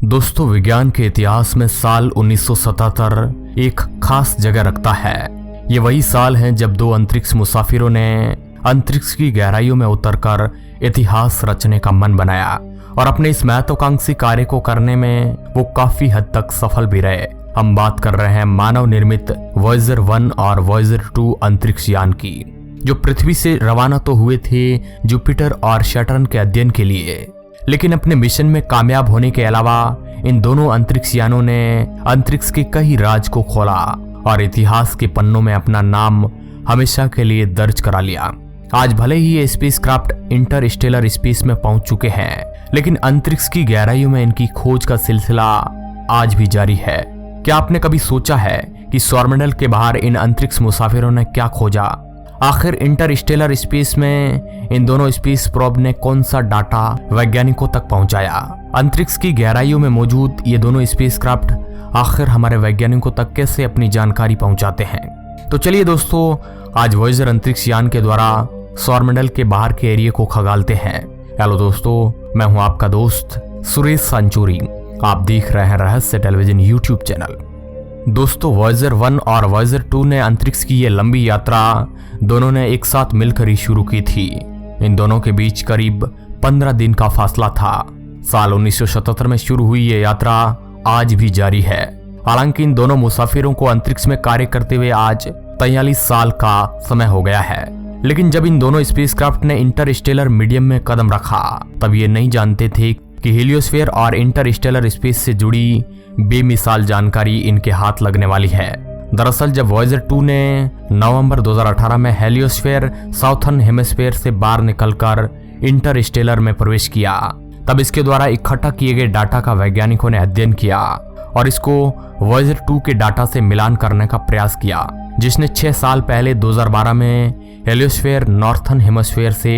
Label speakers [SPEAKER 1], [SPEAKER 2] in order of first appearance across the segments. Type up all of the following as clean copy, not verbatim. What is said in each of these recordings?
[SPEAKER 1] दोस्तों, विज्ञान के इतिहास में साल 1977 एक खास जगह रखता है। ये वही साल है जब दो अंतरिक्ष मुसाफिरों ने अंतरिक्ष की गहराइयों में उतरकर इतिहास रचने का मन बनाया और अपने इस महत्वाकांक्षी कार्य को करने में वो काफी हद तक सफल भी रहे। हम बात कर रहे हैं मानव निर्मित वॉयेजर 1 और वॉयेजर 2 अंतरिक्ष यान की, जो पृथ्वी से रवाना तो हुए थे जुपिटर और सैटर्न के अध्ययन के लिए, लेकिन अपने मिशन में कामयाब होने के अलावा इन दोनों अंतरिक्ष यानों ने अंतरिक्ष के कई राज को खोला और इतिहास के पन्नों में अपना नाम हमेशा के लिए दर्ज करा लिया। आज भले ही ये स्पेसक्राफ्ट इंटरस्टेलर स्पेस में पहुंच चुके हैं, लेकिन अंतरिक्ष की गहराइयों में इनकी खोज का सिलसिला आज भी जारी है। क्या आपने कभी सोचा है कि सौरमंडल के बाहर इन अंतरिक्ष मुसाफिरों ने क्या खोजा? आखिर इंटरस्टेलर स्पेस में इन दोनों स्पेस प्रोब ने कौन सा डाटा वैज्ञानिकों तक पहुंचाया? अंतरिक्ष की गहराइयों में मौजूद ये दोनों स्पेसक्राफ्ट आखिर हमारे वैज्ञानिकों तक कैसे अपनी जानकारी पहुंचाते हैं? तो चलिए दोस्तों, आज वॉयेजर अंतरिक्ष यान के द्वारा सौरमंडल के बाहर के एरिया को खगालते हैं। हेलो दोस्तों, मैं हूं आपका दोस्त सुरेश संचूरी। आप देख रहे हैं रहस्य टेलीविजन यूट्यूब चैनल। दोस्तों, वॉयेजर 1 और वॉयेजर 2 ने अंतरिक्ष की ये लंबी यात्रा दोनों ने एक साथ मिलकर ही शुरू की थी। इन दोनों के बीच करीब 15 दिन का फासला था। साल 1977 में शुरू हुई ये यात्रा आज भी जारी है। हालांकि इन दोनों मुसाफिरों को अंतरिक्ष में कार्य करते हुए आज 43 साल का समय हो गया है, लेकिन जब इन दोनों स्पेसक्राफ्ट ने इंटरस्टेलर मीडियम में कदम रखा, तब ये नहीं जानते थे कि हीलियोस्फीयर और इंटरस्टेलर स्पेस से जुड़ी बेमिसाल जानकारी इनके हाथ लगने वाली है। दरअसल जब वॉयेजर 2 ने नवंबर 2018 में हेलियोस्फीयर साउथर्न हेमिस्फीयर से बाहर निकलकर इंटरस्टेलर में प्रवेश किया, तब इसके द्वारा इकट्ठा किए गए डाटा का वैज्ञानिकों ने अध्ययन किया और इसको वॉयेजर 2 के डाटा से मिलान करने का प्रयास किया, जिसने 6 साल पहले 2012 में हेलियोस्फीयर नॉर्थर्न हेमिस्फीयर से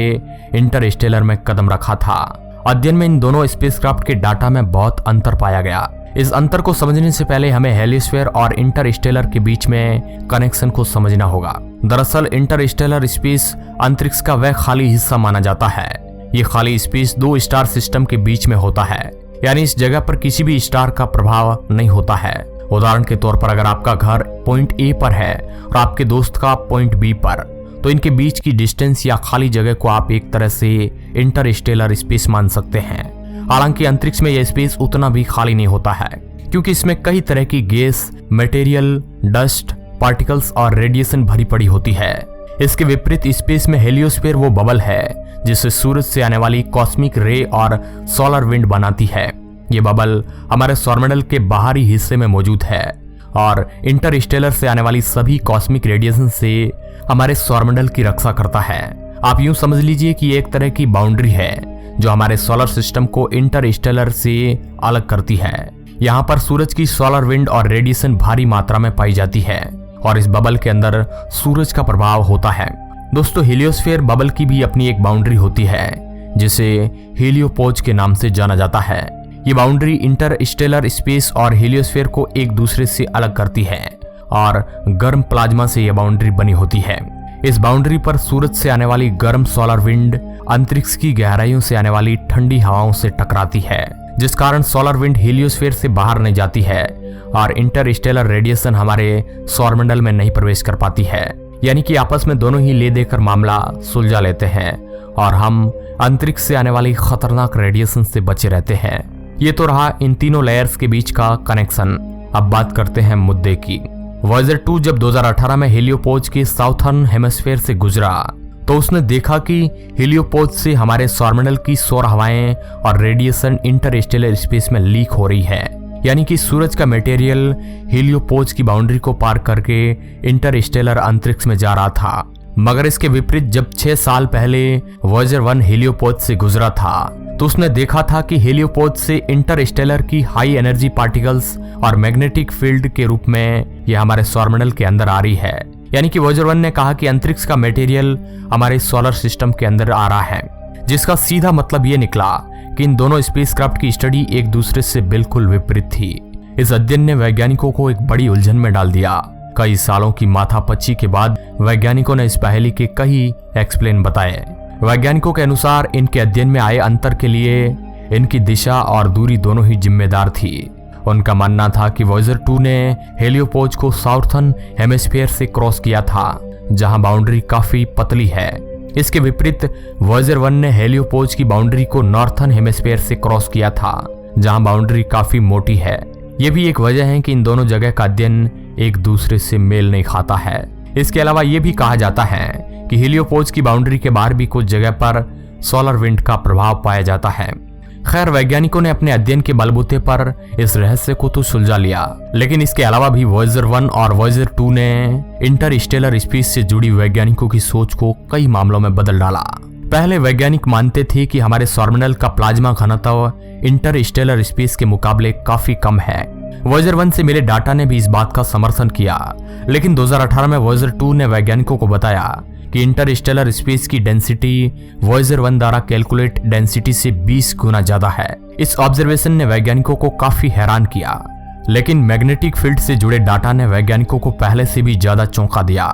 [SPEAKER 1] इंटरस्टेलर में कदम रखा था। अध्ययन में इन दोनों स्पेसक्राफ्ट के डाटा में बहुत अंतर पाया गया। इस अंतर को समझने से पहले हमें हेलियोस्फीयर और इंटरस्टेलर के बीच में कनेक्शन को समझना होगा। दरअसल इंटरस्टेलर स्पेस अंतरिक्ष का वह खाली हिस्सा माना जाता है। ये खाली स्पेस 2 स्टार सिस्टम के बीच में होता है, यानी इस जगह पर किसी भी स्टार का प्रभाव नहीं होता है। उदाहरण के तौर पर अगर आपका घर पॉइंट ए पर है और आपके दोस्त का पॉइंट बी पर, तो इनके बीच की डिस्टेंस या खाली जगह को आप एक तरह से इंटरस्टेलर स्पेस मान सकते हैं। हालांकि अंतरिक्ष में यह स्पेस उतना भी खाली नहीं होता है, क्योंकि इसमें कई तरह की गैस, मटेरियल, डस्ट, पार्टिकल्स और रेडिएशन भरी पड़ी होती है। इसके विपरीत स्पेस में हेलियोस्फीयर वो बबल है जिससे सूरज से आने वाली कॉस्मिक रे और सोलर विंड बनाती है। ये बबल हमारे सौरमंडल के बाहरी हिस्से में मौजूद है और इंटरस्टेलर से आने वाली सभी कॉस्मिक रेडिएशन से हमारे सौरमंडल की रक्षा करता है। आप यूं समझ लीजिए कि एक तरह की बाउंड्री है जो हमारे सोलर सिस्टम को इंटरस्टेलर से अलग करती है। यहाँ पर सूरज की सोलर विंड और रेडिएशन भारी मात्रा में पाई जाती है और इस बबल के अंदर सूरज का प्रभाव होता है। दोस्तों, हीलियोस्फीयर बबल की भी अपनी एक बाउंड्री होती है जिसे हीलियोपोज के नाम से जाना जाता है। ये बाउंड्री इंटरस्टेलर स्पेस और हीलियोस्फीयर को एक दूसरे से अलग करती है और गर्म प्लाज्मा से यह बाउंड्री बनी होती है। इस बाउंड्री पर सूरज से आने वाली गर्म सोलर विंड अंतरिक्ष की गहराइयों से आने वाली ठंडी हवाओं से टकराती है, जिस कारण सोलर विंड हीलियोस्फीयर से बाहर नहीं जाती है और इंटरस्टेलर रेडिएशन हमारे सौरमंडल में नहीं प्रवेश कर पाती है। यानी कि आपस में दोनों ही ले देकर मामला सुलझा लेते हैं और हम अंतरिक्ष से आने वाली खतरनाक रेडिएशन से बचे रहते हैं। ये तो रहा इन तीनों लेयर्स के बीच का कनेक्शन। अब बात करते हैं मुद्दे की। वॉयेजर 2 जब 2018 में हेलियोपोज के साउथर्न हेमिस्फीयर से गुजरा, तो उसने देखा कि हेलियोपोज से हमारे सौरमंडल की सौर हवाएं और रेडिएशन इंटरस्टेलर स्पेस में लीक हो रही है। यानी कि सूरज का मटेरियल हेलियोपोज की बाउंड्री को पार करके इंटरस्टेलर अंतरिक्ष में जा रहा था। मगर इसके विपरीत जब 6 साल पहले वॉयेजर 1 हेलियोपोज से गुजरा था, तो उसने देखा था कि हेलियोपोज से इंटरस्टेलर की हाई एनर्जी पार्टिकल्स और मैग्नेटिक फील्ड के रूप में यह हमारे सौरमंडल के अंदर आ रही है। यानी कि वॉयेजर 1 ने कहा कि अंतरिक्ष का मटेरियल हमारे सोलर सिस्टम के अंदर आ रहा है, जिसका सीधा मतलब ये निकला कि इन दोनों स्पेसक्राफ्ट की स्टडी एक दूसरे से बिल्कुल विपरीत थी। इस अध्ययन ने वैज्ञानिकों को एक बड़ी उलझन में डाल दिया। कई सालों की माथापच्ची के बाद वैज्ञानिकों ने इस पहेली के कई एक्सप्लेन बताए। वैज्ञानिकों के अनुसार इनके अध्ययन में आए अंतर के लिए इनकी दिशा और दूरी दोनों ही जिम्मेदार थी। उनका मानना था कि वॉयेजर 2 ने हेलियोपोज को साउथर्न हेमिस्फीयर से क्रॉस किया था, जहां बाउंड्री काफी पतली है। इसके विपरीत वॉयेजर 1 ने हेलियोपोज की बाउंड्री को नॉर्थर्न हेमिस्फीयर से क्रॉस किया था, जहां बाउंड्री काफी मोटी है। यह भी एक वजह है कि इन दोनों जगह का अध्ययन एक दूसरे से मेल नहीं खाता है। इसके अलावा यह भी कहा जाता है कि हेलियोपोज की बाउंड्री के बाहर भी कुछ जगह पर सोलर विंड का प्रभाव पाया जाता है। खैर, वैज्ञानिकों ने अपने अध्ययन के बलबूते पर इस रहस्य को तो सुलझा लिया, लेकिन इसके अलावा भी वॉयेजर 1 और वॉयेजर 2 ने इंटरस्टेलर स्पेस से जुड़ी वैज्ञानिकों की सोच को कई मामलों में बदल डाला। पहले वैज्ञानिक मानते थे कि हमारे सौरमंडल का प्लाज्मा घनत्व इंटरस्टेलर स्पेस के मुकाबले काफी कम है। वॉयेजर 1 से मिले डाटा ने भी इस बात का समर्थन किया, लेकिन 2018 में वॉयेजर 2 ने वैज्ञानिकों को बताया कि इंटरस्टेलर स्पेस की डेंसिटी वॉयेजर 1 द्वारा कैलकुलेट डेंसिटी से 20 गुना ज्यादा है। इस ऑब्जर्वेशन ने वैज्ञानिकों को काफी हैरान किया, लेकिन मैग्नेटिक फील्ड से जुड़े डाटा ने वैज्ञानिकों को पहले से भी ज्यादा चौंका दिया।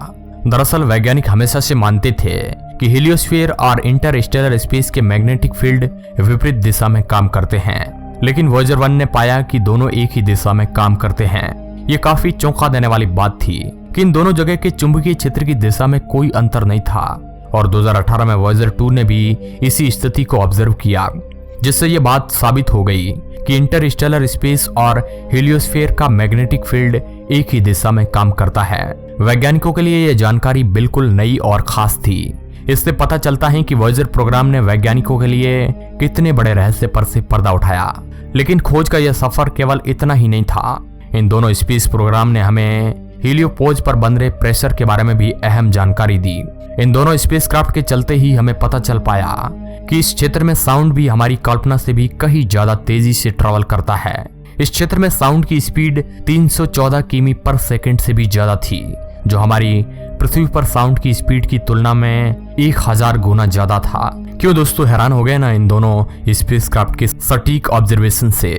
[SPEAKER 1] दरअसल वैज्ञानिक हमेशा से मानते थे कि हेलियोस्फीयर और इंटरस्टेलर स्पेस के मैग्नेटिक फील्ड विपरीत दिशा में काम करते हैं, लेकिन वॉयेजर 1 ने पाया कि दोनों एक ही दिशा में काम करते हैं। ये काफी चौंका देने वाली बात थी कि इन दोनों जगह के चुंबकीय क्षेत्र की दिशा में कोई अंतर नहीं था, और 2018 में वॉयेजर 2 ने भी इसी स्थिति को ऑब्जर्व किया, जिससे ये बात साबित हो गई कि इंटरस्टेलर स्पेस और हेलियोस्फीयर का मैग्नेटिक फील्ड एक ही दिशा में काम करता है। वैज्ञानिकों के लिए यह जानकारी बिल्कुल नई और खास थी। इससे पता चलता है कि वॉयेजर प्रोग्राम ने वैज्ञानिकों के लिए कितने बड़े रहस्य पर से पर्दा उठाया। लेकिन खोज का यह सफर केवल इतना ही नहीं था। इन दोनों स्पेस प्रोग्राम ने हमें हेलियोपोज पर बन रहे प्रेशर के बारे में भी अहम जानकारी दी। इन दोनों स्पेसक्राफ्ट के चलते ही हमें पता चल पाया कि इस क्षेत्र में साउंड भी हमारी कल्पना से भी कहीं ज्यादा तेजी से ट्रैवल करता है। इस क्षेत्र में साउंड की स्पीड 314 किमी पर सेकंड से भी ज्यादा थी, जो हमारी पृथ्वी पर साउंड की स्पीड की तुलना में 1000 गुना ज्यादा था। क्यों दोस्तों, हैरान हो गए ना इन दोनों स्पेसक्राफ्ट के सटीक ऑब्जर्वेशन से।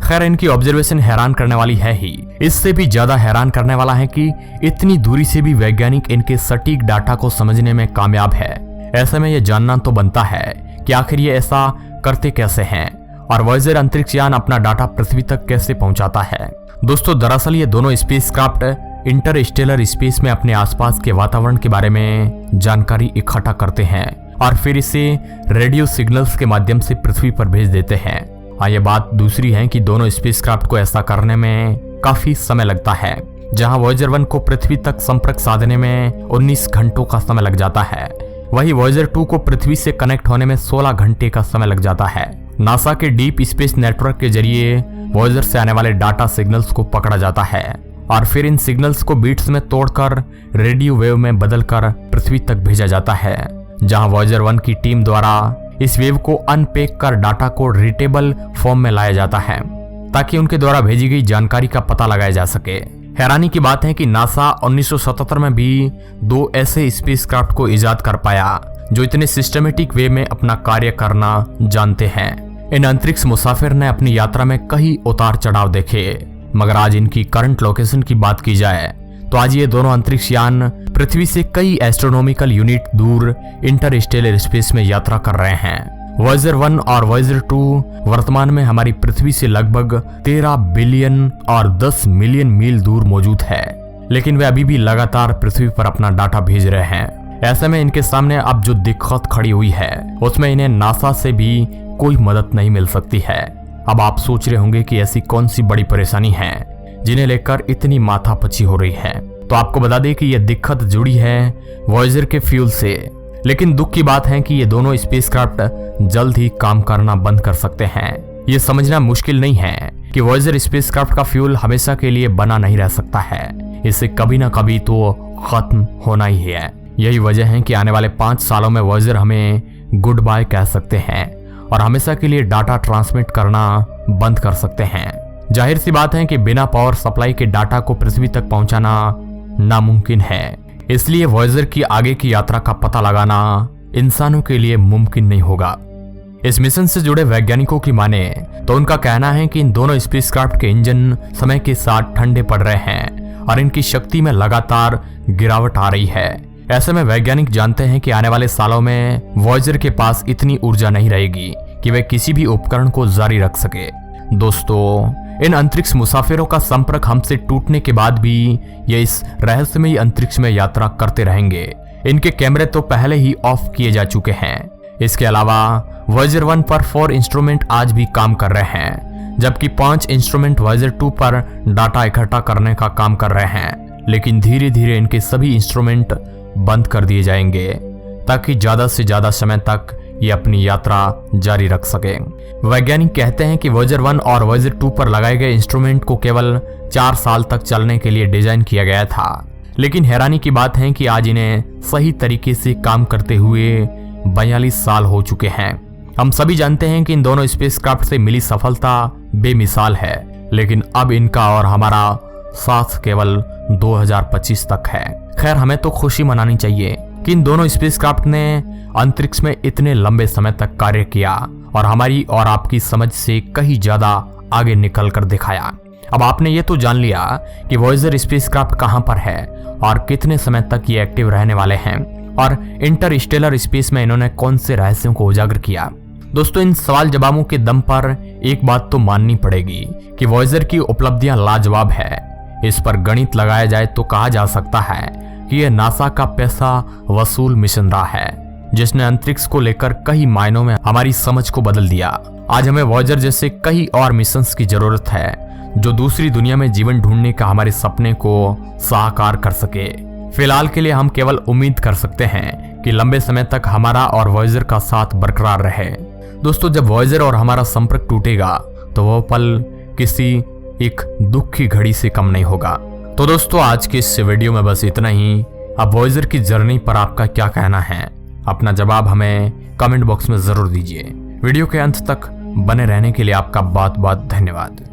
[SPEAKER 1] खैर, इनकी ऑब्जर्वेशन हैरान करने वाली है ही। इससे भी ज्यादा हैरान करने वाला है कि इतनी दूरी से भी वैज्ञानिक इनके सटीक डाटा को समझने में कामयाब है। ऐसे में यह जानना तो बनता है कि आखिर ये ऐसा करते कैसे हैं, और वॉयेजर अंतरिक्ष यान अपना डाटा पृथ्वी तक कैसे पहुंचाता है। दोस्तों, दरअसल ये दोनों स्पेसक्राफ्ट इंटरस्टेलर स्पेस में अपने आसपास के वातावरण के बारे में जानकारी इकट्ठा करते हैं और फिर इसे रेडियो सिग्नल्स के माध्यम से पृथ्वी पर भेज देते हैं। ये बात दूसरी है कि दोनों स्पेसक्राफ्ट को ऐसा करने में काफी समय लगता है। जहां वॉयेजर 1 को पृथ्वी तक संपर्क साधने में 19 घंटों का समय लग जाता है, वहीं वॉयेजर 2 को पृथ्वी से कनेक्ट होने में 16 घंटे का समय लग जाता है। नासा के डीप स्पेस नेटवर्क के जरिए वॉयेजर से आने वाले डाटा सिग्नल्स को पकड़ा जाता है और फिर इन सिग्नल्स को बीट्स में तोड़कर रेडियो वेव में बदलकर पृथ्वी तक भेजा जाता है, जहां वॉयेजर 1 की टीम द्वारा इस वेव को अनपैक कर डाटा को रीडेबल फॉर्म में लाया जाता है ताकि उनके द्वारा भेजी गई जानकारी का पता लगाया जा सके। हैरानी की बात है कि नासा 1977 में भी 2 ऐसे स्पेसक्राफ्ट को इजाद कर पाया जो इतने सिस्टमेटिक वे में अपना कार्य करना जानते हैं। इन अंतरिक्ष मुसाफिर ने अपनी यात्रा में कई उतार चढ़ाव देखे, मगर आज इनकी करंट लोकेशन की बात की जाए तो आज ये दोनों अंतरिक्ष यान पृथ्वी से कई एस्ट्रोनॉमिकल यूनिट दूर इंटरस्टेलर स्पेस में यात्रा कर रहे हैं। वॉयेजर 1 और वॉयेजर 2 वर्तमान में हमारी पृथ्वी से लगभग 13 बिलियन और 10 मिलियन मील दूर मौजूद है, लेकिन वे अभी भी लगातार पृथ्वी पर अपना डाटा भेज रहे हैं। ऐसे में इनके सामने अब जो दिक्कत खड़ी हुई है उसमें इन्हें नासा से भी कोई मदद नहीं मिल सकती है। अब आप सोच रहे होंगे कि ऐसी कौन सी बड़ी परेशानी है जिन्हें लेकर इतनी माथापच्ची हो रही है। तो आपको बता दें कि यह दिक्कत जुड़ी है वॉयेजर के फ्यूल से, लेकिन दुख की बात है कि ये दोनों स्पेसक्राफ्ट जल्द ही काम करना बंद कर सकते हैं। ये समझना मुश्किल नहीं है कि वॉयेजर स्पेसक्राफ्ट का फ्यूल हमेशा के लिए बना नहीं रह सकता है, इसे कभी ना कभी तो खत्म होना ही है। यही वजह है कि आने वाले 5 सालों में वॉयेजर हमें गुड बाय कह सकते हैं और हमेशा के लिए डाटा ट्रांसमिट करना बंद कर सकते हैं। जाहिर सी बात है कि बिना पावर सप्लाई के डाटा को पृथ्वी तक पहुंचाना नामुमकिन है, इसलिए वॉयेजर की आगे की यात्रा का पता लगाना इंसानों के लिए मुमकिन नहीं होगा। इस मिशन से जुड़े वैज्ञानिकों की माने तो उनका कहना है कि इन दोनों स्पेसक्राफ्ट के इंजन समय के साथ ठंडे पड़ रहे हैं और इनकी शक्ति में लगातार गिरावट आ रही है। ऐसे में वैज्ञानिक जानते हैं कि आने वाले सालों में वॉयेजर के पास इतनी ऊर्जा नहीं रहेगी कि वे किसी भी उपकरण को जारी रख सके। दोस्तों, इन अंतरिक्ष मुसाफिरों का संपर्क हमसे टूटने के बाद भी ये इस रहस्यमयी अंतरिक्ष में यात्रा करते रहेंगे। इनके कैमरे तो पहले ही ऑफ किए जा चुके हैं। इसके अलावा वॉयेजर 1 पर 4 इंस्ट्रूमेंट आज भी काम कर रहे हैं, जबकि 5 इंस्ट्रूमेंट वॉयेजर 2 पर डाटा इकट्ठा करने का काम कर रहे हैं। लेकिन धीरे धीरे इनके सभी इंस्ट्रूमेंट बंद कर दिए जाएंगे ताकि ज्यादा से ज्यादा समय तक ये अपनी यात्रा जारी रख सके। वैज्ञानिक कहते हैं कि वॉयेजर 1 और वॉयेजर 2 पर लगाए गए इंस्ट्रूमेंट को केवल 4 साल तक चलने के लिए डिजाइन किया गया था, लेकिन हैरानी की बात है कि आज इन्हें सही तरीके से काम करते हुए 42 साल हो चुके हैं। हम सभी जानते हैं कि इन दोनों स्पेसक्राफ्ट से मिली सफलता बेमिसाल है, लेकिन अब इनका और हमारा साथ केवल 2025 तक है। खैर, हमें तो खुशी मनानी चाहिए कि इन दोनों स्पेसक्राफ्ट ने अंतरिक्ष में इतने लंबे समय तक कार्य किया और हमारी और आपकी समझ से कहीं ज्यादा आगे निकल कर दिखाया। अब आपने ये तो जान लिया कि वॉयेजर स्पेसक्राफ्ट कहां पर है और कितने समय तक ये एक्टिव रहने वाले हैं और इंटरस्टेलर स्पेस में इन्होंने कौन से रहस्यों को उजागर किया। दोस्तों, इन सवाल जवाबों के दम पर एक बात तो माननी पड़ेगी कि वॉयेजर की उपलब्धियां लाजवाब है। इस पर गणित लगाया जाए तो कहा जा सकता है कि यह नासा का पैसा वसूल मिशन रहा है, जिसने अंतरिक्ष को लेकर कई मायनों में हमारी समझ को बदल दिया। आज हमें वॉयेजर जैसे कई और मिशंस की जरूरत है जो दूसरी दुनिया में जीवन ढूंढने का हमारे सपने को साकार कर सके। फिलहाल के लिए हम केवल उम्मीद कर सकते हैं कि लंबे समय तक हमारा और वॉयेजर का साथ बरकरार रहे। दोस्तों, जब वॉयेजर और हमारा संपर्क टूटेगा तो वह पल किसी एक दुख की घड़ी से कम नहीं होगा। तो दोस्तों, आज के इस वीडियो में बस इतना ही। अब वॉयेजर की जर्नी पर आपका क्या कहना है? अपना जवाब हमें कमेंट बॉक्स में जरूर दीजिए। वीडियो के अंत तक बने रहने के लिए आपका बहुत बहुत धन्यवाद।